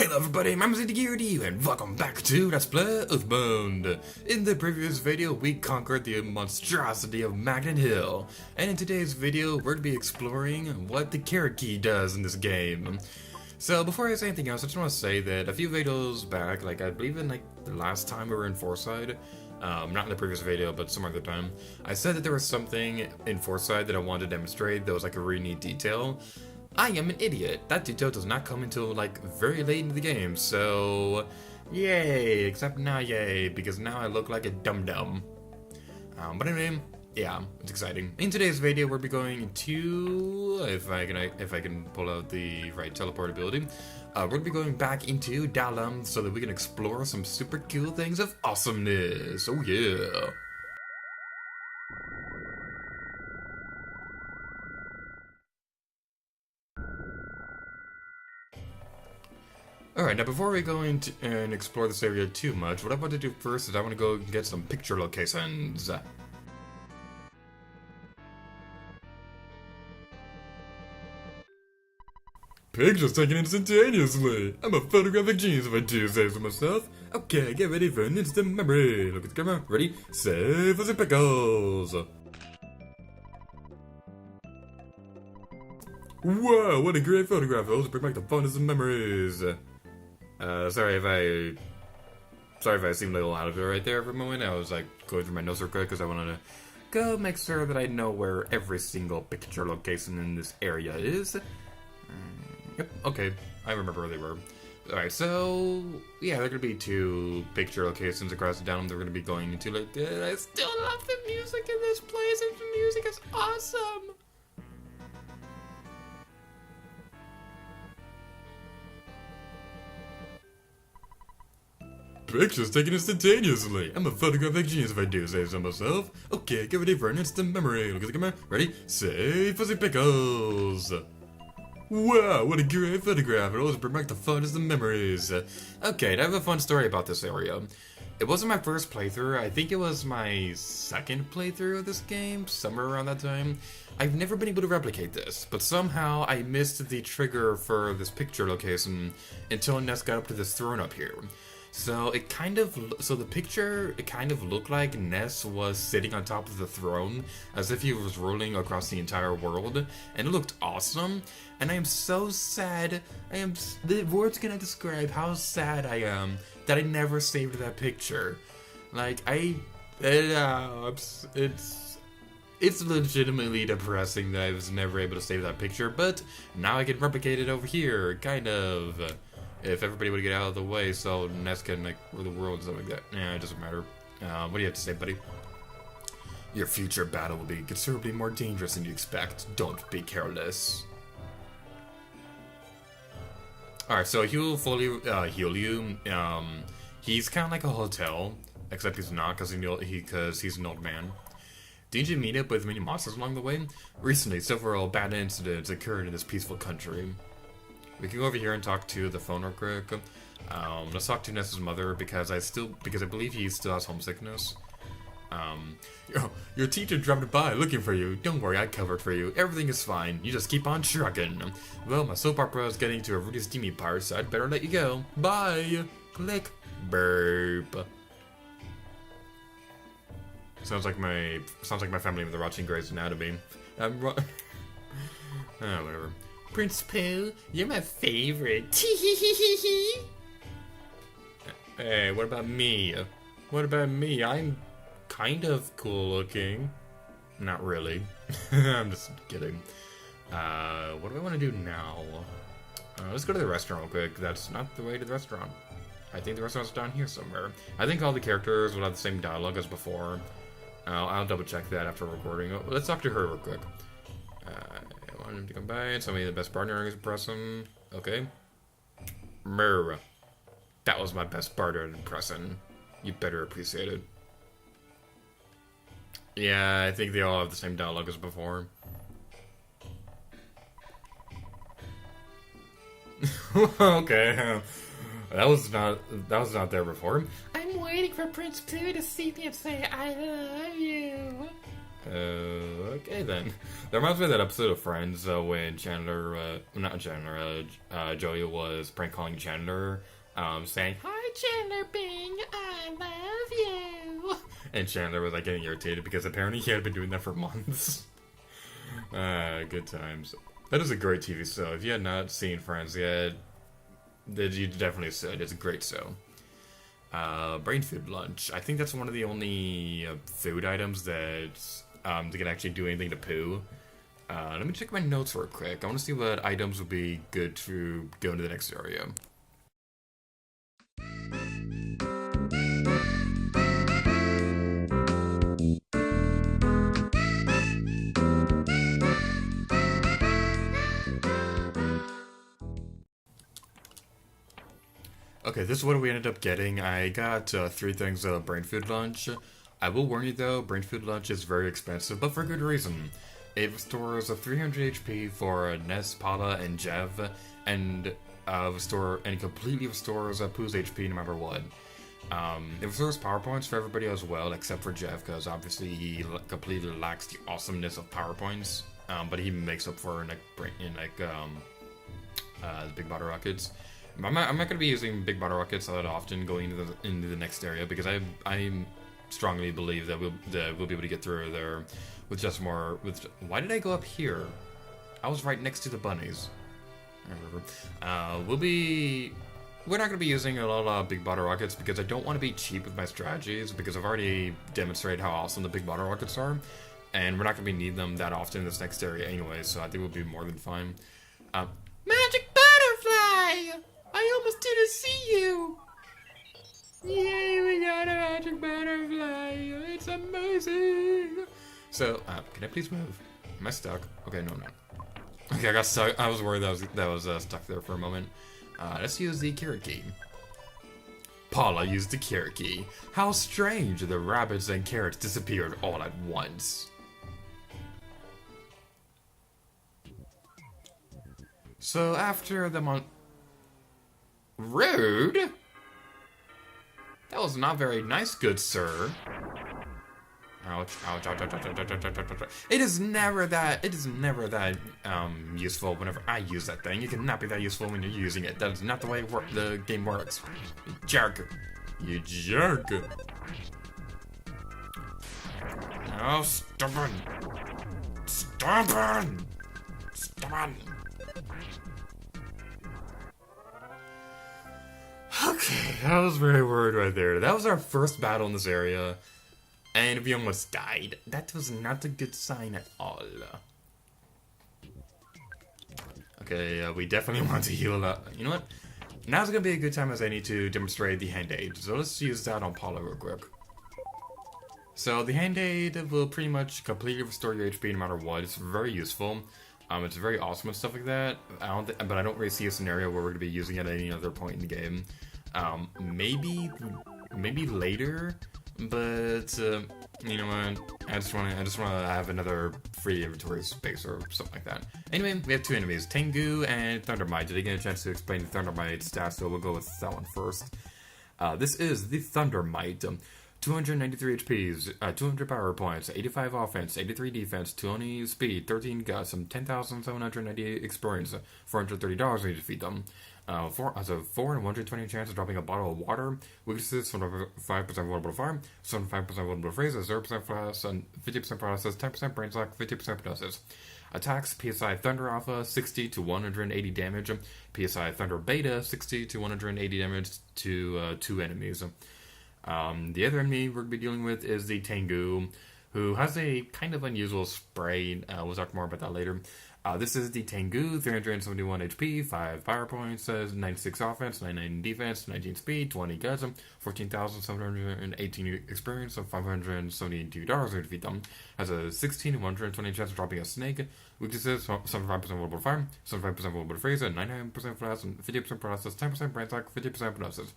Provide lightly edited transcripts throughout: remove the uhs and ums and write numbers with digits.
Hello everybody, my name is EarthBound, and welcome back to Let's Play EarthBound. In the previous video, we conquered the monstrosity of Magnet Hill, and in today's video, we're going to be exploring what the carrot key does in this game. So before I say anything else, I just want to say that a few videos back, like I believe in the last time we were in Foresight, not in the previous video, but some other time, I said that there was something in Foresight that I wanted to demonstrate that was like a really neat detail. I am an idiot. That detail does not come until like very late in the game, so yay, except now yay, because now I look like a dum-dum. But anyway, yeah, it's exciting. In today's video, we'll be going to, if I can pull out the right teleport ability, we'll be going back into Dalaam so that we can explore some super cool things of awesomeness. Oh yeah. Alright, now before we go into and explore this area too much, what I want to do first is I want to go and get some picture locations. Pictures taken instantaneously! I'm a photographic genius if I do say so myself. Okay, get ready for an instant memory. Look at the camera. Ready? Save as it pickles! Wow, what a great photograph! It'll bring back the fondest of memories. Sorry if I seemed a little out of it right there for a moment. I was like going through my notes real quick because I wanted to go make sure that I know where every single picture location in this area is. Yep, okay, I remember where they were. Alright, so yeah, there are gonna be two picture locations across the down. They're gonna be going into like I still love the music in this place, and the music is awesome. Pictures taken instantaneously. I'm a photographic genius if I do say so myself. Okay, get ready for an instant memory. Look at the camera. Ready? Say fuzzy pickles. Wow, what a great photograph. It always brings back the funnest of memories. Okay, I have a fun story about this area. It wasn't my first playthrough. I think it was my second playthrough of this game, somewhere around that time. I've never been able to replicate this, but somehow I missed the trigger for this picture location until Ness got up to this throne up here. So the picture, it kind of looked like Ness was sitting on top of the throne, as if he was ruling across the entire world, and it looked awesome, and I am so sad, the words cannot describe how sad I am that I never saved that picture. Like, it's legitimately depressing that I was never able to save that picture, but now I can replicate it over here, kind of. If everybody would get out of the way so Ness can like rule the world and stuff like that. Yeah, it doesn't matter. What do you have to say, buddy? Your future battle will be considerably more dangerous than you expect. Don't be careless. Alright, so he'll fully heal you. He's kind of like a hotel, except he's not because he's an old man. Did you meet up with many monsters along the way? Recently, several bad incidents occurred in this peaceful country. We can go over here and talk to the phone real quick. Let's talk to Ness's mother because I believe he still has homesickness. Your teacher dropped by looking for you. Don't worry, I covered for you. Everything is fine. You just keep on trucking. Well, my soap opera is getting to a really steamy part, so I'd better let you go. Bye. Click. Burp. Sounds like my family when they're watching Grey's Anatomy. Whatever. Prince Pooh, you're my favorite. Hey, what about me? What about me? I'm kind of cool looking. Not really. I'm just kidding. What do I want to do now? Let's go to the restaurant real quick. That's not the way to the restaurant. I think the restaurant's down here somewhere. I think all the characters will have the same dialogue as before. I'll double check that after recording. Oh, let's talk to her real quick. I want him to come by and tell me the best partner is impress him. Okay. Myrrh. That was my best partner impression. You better appreciate it. Yeah, I think they all have the same dialogue as before. Okay. That was not there before. I'm waiting for Prince Pooh to see me and say I love you. Okay then. That reminds me of that episode of Friends when Chandler, not Chandler, Joey was prank calling Chandler, saying, "Hi Chandler Bing, I love you." And Chandler was like getting irritated because apparently he had been doing that for months. Good times. That is a great TV show. If you had not seen Friends yet, you definitely should. It's a great show. Brain food lunch. I think that's one of the only food items that can actually do anything to poo. Let me check my notes real quick. I want to see what items would be good to go into the next area. Okay, this is what we ended up getting. I got 3 things of brain food lunch. I will warn you though, brain food lunch is very expensive, but for good reason. It restores a 300 HP for Ness, Paula, and Jev, and completely restores Pooh's HP no matter what. It restores power points for everybody as well, except for Jev, because obviously he completely lacks the awesomeness of power points. But he makes up for the big bottle rockets. I'm not going to be using big bottle rockets that often going into the next area because I strongly believe that we'll be able to get through there with just more. Why did I go up here? I was right next to the bunnies. We're not going to be using a lot of big bottle rockets because I don't want to be cheap with my strategies because I've already demonstrated how awesome the big bottle rockets are, and we're not going to be needing them that often in this next area anyway. So I think we'll be more than fine. Magic butterfly! I almost didn't see you! Yay, we got a magic butterfly! It's amazing! So, can I please move? Am I stuck? Okay, no. Okay, I got stuck. I was worried that was stuck there for a moment. Let's use the carrot key. Paula used the carrot key. How strange! The rabbits and carrots disappeared all at once. So after the Rude? That was not very nice, good sir. Ouch, ouch, ouch, ouch, ouch, ouch, ouch, ouch, ouch, ouch. It is never that useful whenever I use that thing. It cannot be that useful when you're using it. That is not the way the game works. You jerk. You jerk. Oh, stubborn. Stubborn. Stubborn. Okay, I was very worried right there. That was our first battle in this area, and we almost died. That was not a good sign at all. Okay, we definitely want to heal up. You know what? Now's gonna be a good time as I need to demonstrate the hand aid. So let's use that on Paula real quick. So the hand aid will pretty much completely restore your HP no matter what. It's very useful. It's very awesome and stuff like that. But I don't really see a scenario where we're gonna be using it at any other point in the game. Maybe later, but you know what? I just want to have another free inventory space or something like that. Anyway, we have 2 enemies, Tengu and Thundermite. Did I get a chance to explain the Thundermite stats? So we'll go with that one first. This is the Thundermite. 293 HPs, 200 power points, 85 offense, 83 defense, 20 speed, 13 guts, 10,798 experience, $430 when you defeat them. 4 and 120 chance of dropping a bottle of water. Weaknesses: 5% vulnerable to fire, 75% vulnerable to freeze, 0% flash, and 50% paralysis, 10% Brainshock, 50% hypnosis. Attacks: PSI Thunder Alpha, 60 to 180 damage. PSI Thunder Beta, 60 to 180 damage to 2 enemies. The other enemy we're going to be dealing with is the Tengu, who has a kind of unusual spray. We'll talk more about that later. This is the Tengu, 371 HP, 5 power points, 96 offense, 99 defense, 19 speed, 20 guts, 14,718 experience, $572 to defeat them. Has a 16 to 120 chance of dropping a snake. Weaknesses: 75% vulnerable to fire, 75% vulnerable to freeze, 99% flash, 50% paralysis, 10% Brainshock, 50% hypnosis.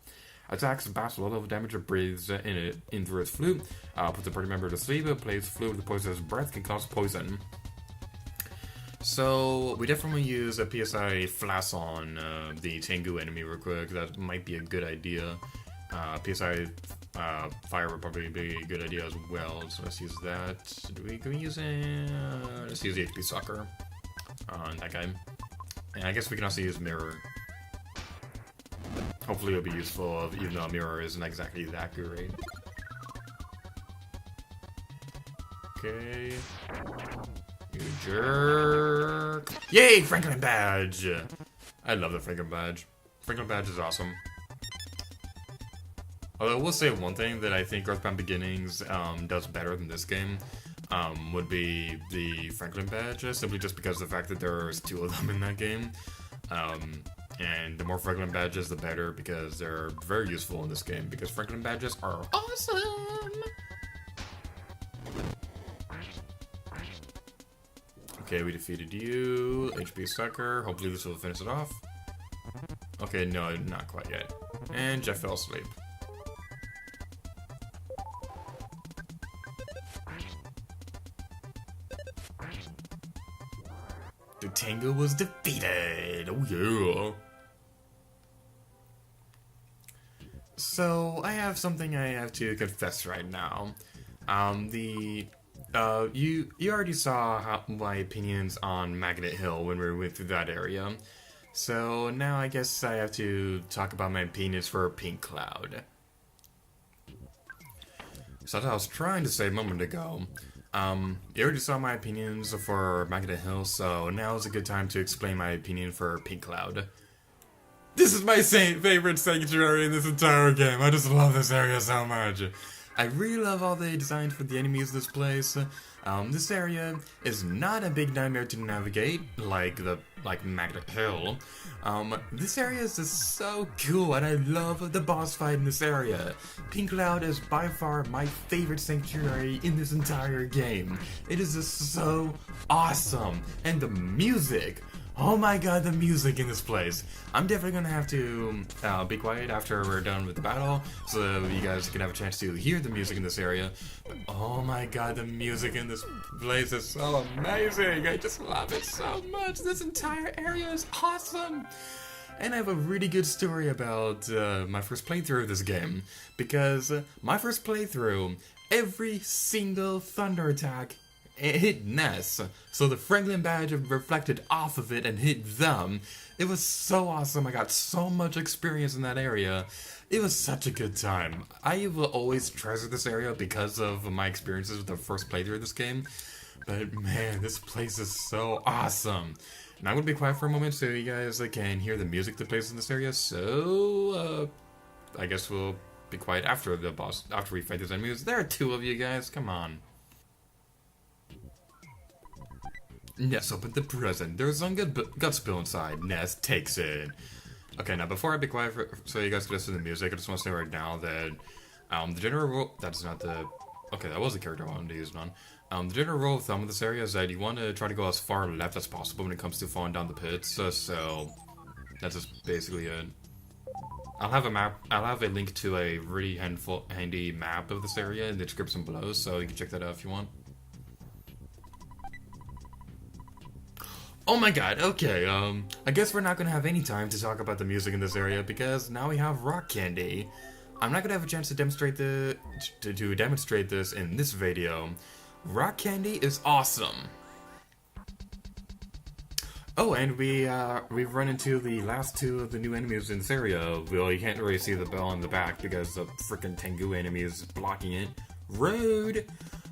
Attacks, bash low level damage, breathes in through its flute, puts a party member to sleep, plays flute with poisonous breath, can cause poison. So, we definitely use a PSI Flash on the Tengu enemy real quick. That might be a good idea. PSI Fire would probably be a good idea as well, so let's use that. Can we use let's use the HP Sucker on that guy. And I guess we can also use Mirror. Hopefully it'll be useful, even though Mirror isn't exactly that great. Okay. You jerk. Yay, Franklin Badge! I love the Franklin Badge. Franklin Badge is awesome. Although I will say one thing that I think EarthBound Beginnings does better than this game would be the Franklin Badge, simply just because of the fact that there's 2 of them in that game. And the more Franklin Badges, the better, because they're very useful in this game, because Franklin Badges are awesome! Okay, we defeated you. HP Sucker. Hopefully this will finish it off. Okay, no, not quite yet. And Jeff fell asleep. The Tango was defeated! Oh yeah! So, I have something I have to confess right now. You already saw my opinions on Magnet Hill when we went through that area. So, now I guess I have to talk about my opinions for Pink Cloud. So, as I was trying to say a moment ago, you already saw my opinions for Magnet Hill, so now is a good time to explain my opinion for Pink Cloud. This is my favorite sanctuary in this entire game. I just love this area so much. I really love all the designs for the enemies in this place. This area is not a big nightmare to navigate like Magnet Hill. This area is just so cool, and I love the boss fight in this area. Pink Cloud is by far my favorite sanctuary in this entire game. It is just so awesome, and the music. Oh my god, the music in this place. I'm definitely gonna have to be quiet after we're done with the battle, so you guys can have a chance to hear the music in this area. But oh my god, the music in this place is so amazing. I just love it so much. This entire area is awesome. And I have a really good story about my first playthrough of this game, because my first playthrough, every single thunder attack it hit Ness, so the Franklin Badge reflected off of it and hit them. It was so awesome. I got so much experience in that area. It was such a good time. I will always treasure this area because of my experiences with the first playthrough of this game. But man, this place is so awesome. And I'm gonna be quiet for a moment so you guys can hear the music that plays in this area. So I guess we'll be quiet after we fight these enemies. There are 2 of you guys. Come on. Ness opened the present. There's some good gut spill inside. Ness takes it. Okay, now before I be quiet so you guys can listen to the music, I just want to say right now that the general rule... That's not the... Okay, that was the character I wanted to use it on. The general rule of thumb in this area is that you want to try to go as far left as possible when it comes to falling down the pits. So that's just basically it. I'll have a map. I'll have a link to a really handy map of this area in the description below, so you can check that out if you want. Oh my god, okay, I guess we're not gonna have any time to talk about the music in this area because now we have rock candy. I'm not gonna have a chance to demonstrate demonstrate this in this video. Rock candy is awesome. Oh, and we've run into the last 2 of the new enemies in this area. Well, you can't really see the bell in the back because the frickin' Tengu enemy is blocking it. Rude!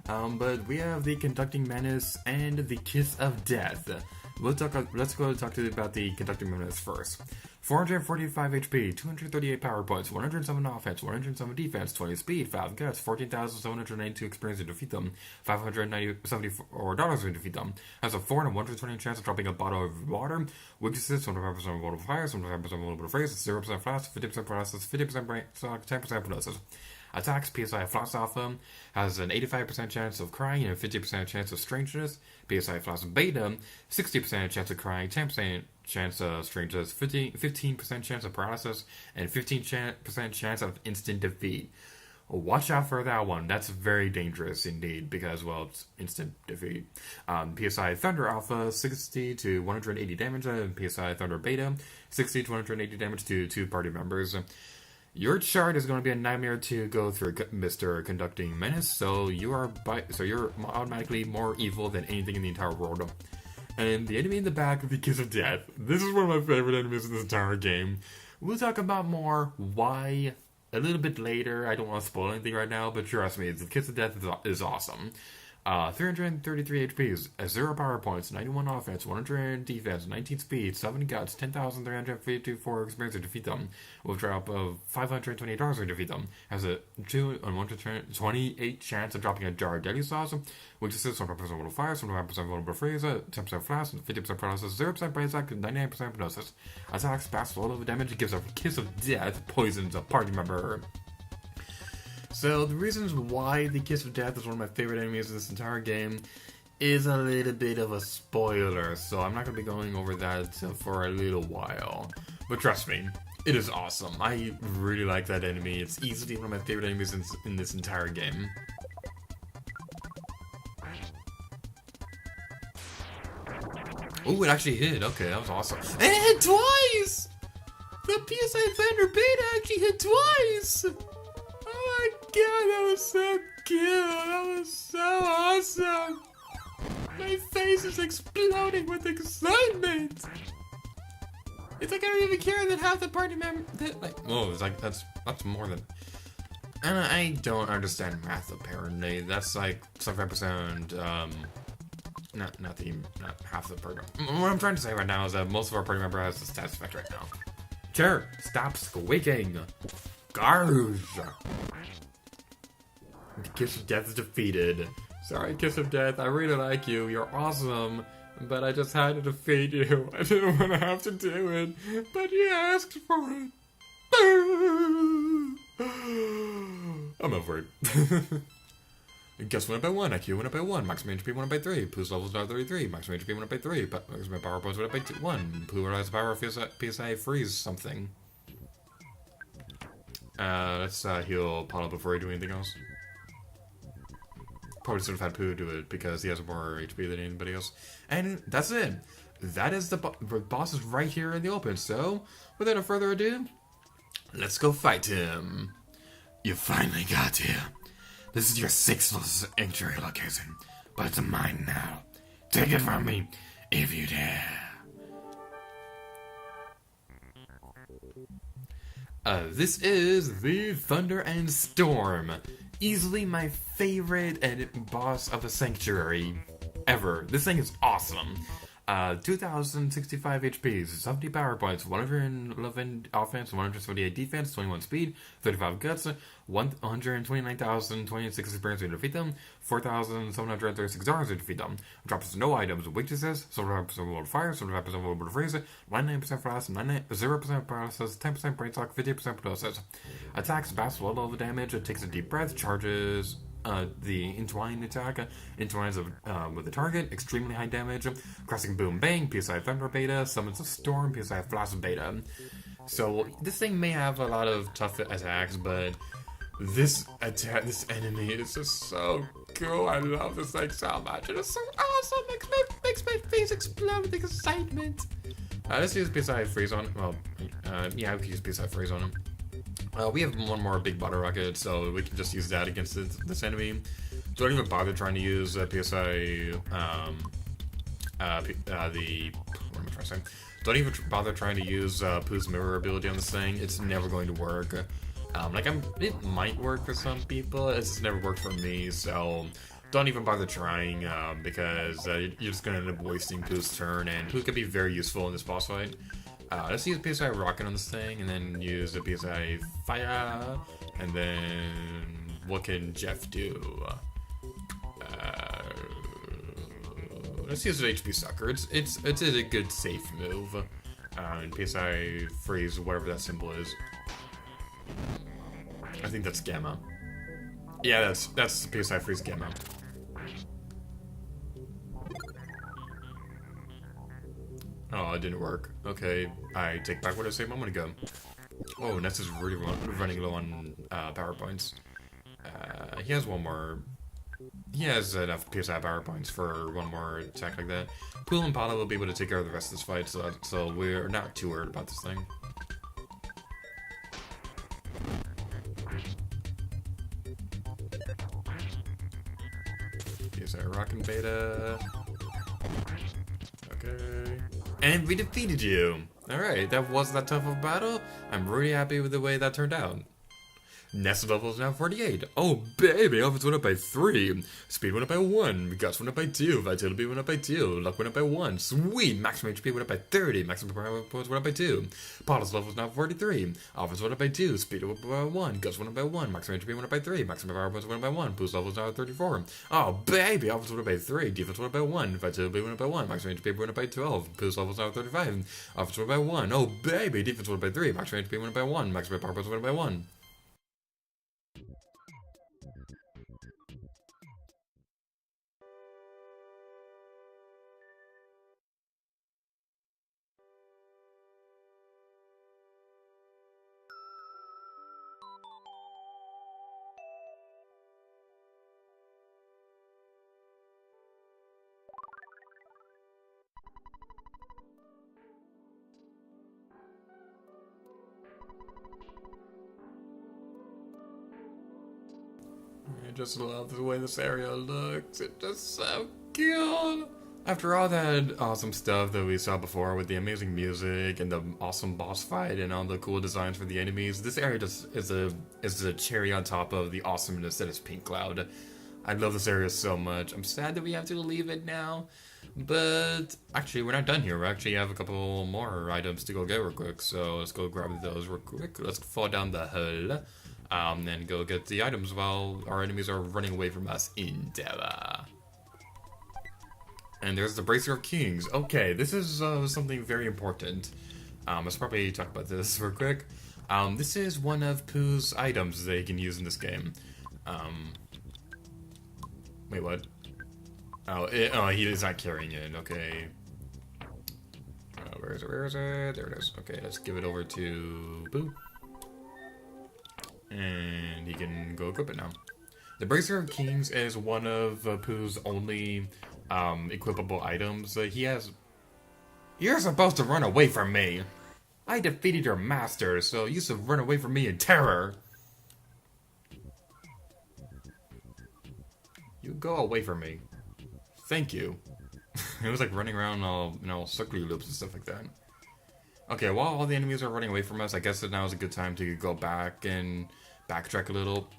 But we have the Conducting Menace and the Kiss of Death. Let's go talk to you about the Conducting Menace first. 445 HP, 238 power points, 107 offense, 107 defense, 20 speed, 5 guts, 14,792 experience to defeat them, $574 to defeat them. Has a 4 and a 120 chance of dropping a bottle of water. Weaknesses, 25% vulnerable fire, 25% vulnerable freeze, 0% flash, 50% paralysis, 50% Brainshock, 10% Hypnosis. Attacks, PSI Flash Alpha has an 85% chance of crying and a 50% chance of strangeness. PSI Flash Beta, 60% chance of crying, 10% chance of strangeness, 15% chance of paralysis, and 15% chance of instant defeat. Watch out for that one. That's very dangerous indeed because, well, it's instant defeat. PSI Thunder Alpha, 60 to 180 damage. PSI Thunder Beta, 60 to 180 damage to 2 party members. Your chart is going to be a nightmare to go through, Mr. Conducting Menace, so you're automatically more evil than anything in the entire world. And the enemy in the back of the Kiss of Death. This is one of my favorite enemies in this entire game. We'll talk about more why a little bit later. I don't want to spoil anything right now, but trust me, the Kiss of Death is awesome. 333 HP, 0 power points, 91 offense, 100 defense, 19 speed, 7 guts, 10,354 experience to defeat them, with a drop of $528 to defeat them. Has a 2 and 1 to 28 chance of dropping a jar of Delisauce, which is 25% vulnerable fire, 75% vulnerable freeze, 10% flash, 50% paralysis, 0% Brainshock, 99% hypnosis. Attacks, pass, low level damage, gives a Kiss of Death, poisons a party member. So, the reasons why the Kiss of Death is one of my favorite enemies in this entire game is a little bit of a spoiler, so I'm not going to be going over that for a little while. But trust me, it is awesome. I really like that enemy. It's easily one of my favorite enemies in this entire game. Oh, it actually hit. Okay, that was awesome. And it hit twice! The PSI Thunder Beta actually hit twice! Oh my god, that was so cute! That was so awesome! My face is exploding with excitement! It's like I don't even care that half the party member it's like that's more than. And I don't understand math apparently. That's like 75%. Not half the party. What I'm trying to say right now is that most of our party member has the stats effect right now. Chair, stop squeaking. Garge. The Kiss of Death is defeated. Sorry, Kiss of Death, I really like you. You're awesome. But I just had to defeat you. I didn't want to have to do it. But you asked for it. I'm over it. Guess went up by 1. IQ went up by 1. Maximum HP went up by 3. Pooh's levels are 33. Maximum HP went up by 3. Maximum power points went up by 1. Pooh realized the power of PSI freeze something. Let's heal Paula before I do anything else. Probably should have had Pooh do it because he has more HP than anybody else. And that's it. That is the boss is right here in the open. So, without further ado, let's go fight him. You finally got here. This is your 6th entry location, but it's mine now. Take it from me, if you dare. This is the Thunder and Storm. Easily my favorite boss of a sanctuary ever. This thing is awesome. 2,065 HP, 70 power points, 111 offense, 178 defense, 21 speed, 35 guts, 129,026 experience to defeat them, 4,736 dollars to defeat them. Drops no items, weaknesses, 75% vulnerable fire, 75% vulnerable freeze, 99% flash, 0% paralysis, 10% Brainshock, 50% hypnosis. Attacks, bass, low level damage, it takes a deep breath, charges the entwine attack, entwines with the target, extremely high damage, crossing boom bang, PSI Thunder Beta, summons a storm, PSI Flash Beta. So this thing may have a lot of tough attacks, but this enemy is just so cool. I love this thing so much. It is so awesome. Makes my face explode with excitement. Let's use PSI freeze on him. Well, yeah, we can use PSI freeze on him. We have one more big bottle rocket, so we can just use that against this enemy. Don't even bother trying to use PSI. What am I trying to say? Don't even bother trying to use Pooh's mirror ability on this thing. It's never going to work. It might work for some people. It's just never worked for me. So don't even bother trying because you're just gonna end up wasting Pooh's turn, and Pooh can be very useful in this boss fight. Let's use PSI Rocket on this thing, and then use the PSI Fire, and then what can Jeff do? Let's use the HP Sucker. It's a good safe move. And PSI Freeze, whatever that symbol is. I think that's Gamma. Yeah, that's PSI Freeze Gamma. Oh, it didn't work. Okay, I take back what I said a moment ago. Oh, Ness is really running low on power points. He has one more. He has enough PSI power points for one more attack like that. Pool and Pala will be able to take care of the rest of this fight, so we're not too worried about this thing. PSI Rockin' Beta. Okay. And we defeated you! Alright, that wasn't that tough of a battle. I'm really happy with the way that turned out. Nested level is now 48. Oh baby, offense went up by 3. Speed went up by 1. Guts went up by 2. Vitality went up by 2. Luck went up by 1. Sweet! Maximum HP went up by 30. Maximum power points went up by 2. Polish level is now 43. Offense went up by 2. Speed went up by 1. Guts went up by 1. Maximum HP went up by 3. Maximum power points went up by 1. Boost level is now at 34. Oh baby, offense went up by 3. Defense went up by 1. Vitality went up by 1. Maximum HP went up by 12. Boost level is now at 35. Offense went up by 1. Oh baby, defense went up by 3. Maximum HP went up by 1. Maximum power points went up by 1. I just love the way this area looks. It's just so cute. After all that awesome stuff that we saw before with the amazing music and the awesome boss fight and all the cool designs for the enemies, this area just is a cherry on top of the awesomeness that is Pink Cloud. I love this area so much. I'm sad that we have to leave it now, but actually we're not done here. We actually have a couple more items to go get real quick, so let's go grab those real quick. Let's fall down the hill. And go get the items while our enemies are running away from us in Dalaam. And there's the Bracer of Kings. Okay, this is something very important. Let's probably talk about this real quick. This is one of Pooh's items they can use in this game. Wait, what? Oh, he is not carrying it. Okay. Where is it? Where is it? There it is. Okay, let's give it over to Pooh. And he can go equip it now. The Bracer of Kings is one of Pooh's only equipable items. You're supposed to run away from me. I defeated your master, so you should run away from me in terror. You go away from me. Thank you. It was like running around all, circular loops and stuff like that. Okay, while all the enemies are running away from us, I guess that now is a good time to go back and backtrack a little.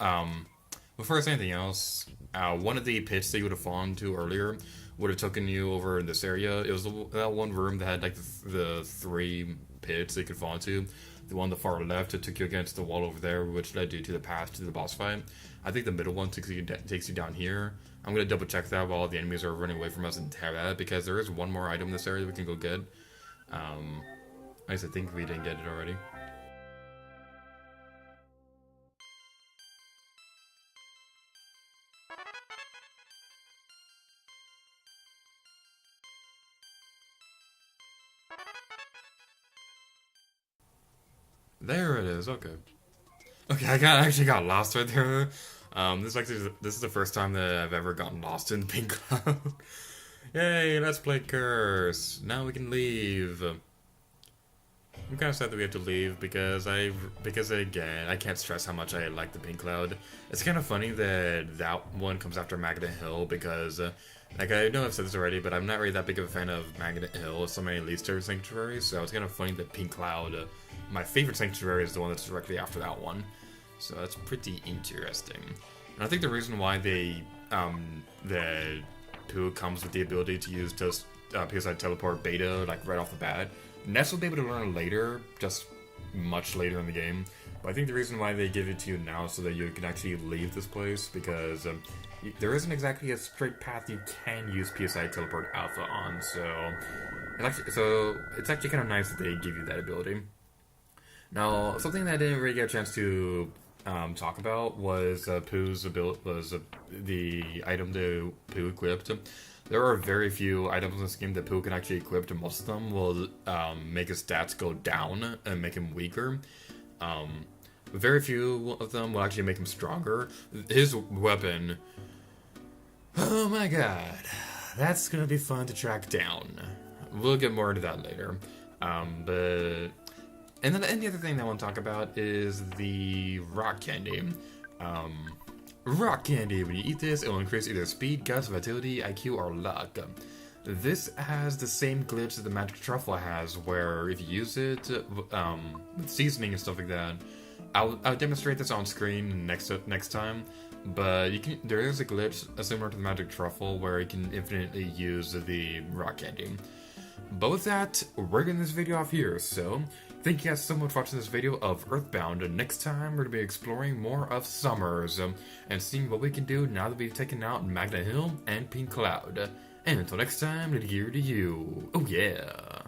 Before I say anything else, one of the pits that you would have fallen to earlier would have taken you over in this area. It was that one room that had like the 3 pits that you could fall into. The one on the far left, it took you against the wall over there, which led you to the path to the boss fight. I think the middle one takes you down here. I'm going to double check that while the enemies are running away from us in Terra, because there is one more item in this area that we can go get. I think we didn't get it already. There it is. Okay. Okay, I actually got lost right there. This is the first time that I've ever gotten lost in Pink Cloud. Yay! Let's play Curse. Now we can leave. I'm kind of sad that we have to leave because again, I can't stress how much I like the Pink Cloud. It's kind of funny that that one comes after Magnet Hill because, like, I know I've said this already, but I'm not really that big of a fan of Magnet Hill. It's so many least favorite sanctuaries, so it's kind of funny that Pink Cloud, my favorite sanctuary, is the one that's directly after that one. So that's pretty interesting. And I think the reason why the Pooh comes with the ability to use just PSI Teleport Beta, like right off the bat. Ness will be able to learn later, just much later in the game. But I think the reason why they give it to you now is so that you can actually leave this place, because there isn't exactly a straight path you can use PSI Teleport Alpha on, so it's actually kind of nice that they give you that ability. Now, something that I didn't really get a chance to talk about was Pooh's ability, the item that Pooh equipped. There are very few items in this game that Pooh can actually equip, and most of them will make his stats go down and make him weaker. Very few of them will actually make him stronger. His weapon, oh my god, that's gonna be fun to track down. We'll get more into that later. And then the other thing that I want to talk about is the rock candy. Rock candy. When you eat this, it will increase either speed, guts, vitality, IQ, or luck. This has the same glitch that the magic truffle has, where if you use it with seasoning and stuff like that, I'll demonstrate this on screen next time. But there is a glitch similar to the magic truffle where you can infinitely use the rock candy. But with that, we're getting this video off here. So thank you guys so much for watching this video of EarthBound. And next time we're gonna be exploring more of Summers and seeing what we can do now that we've taken out Magnet Hill and Pink Cloud. And until next time, to you. Oh yeah.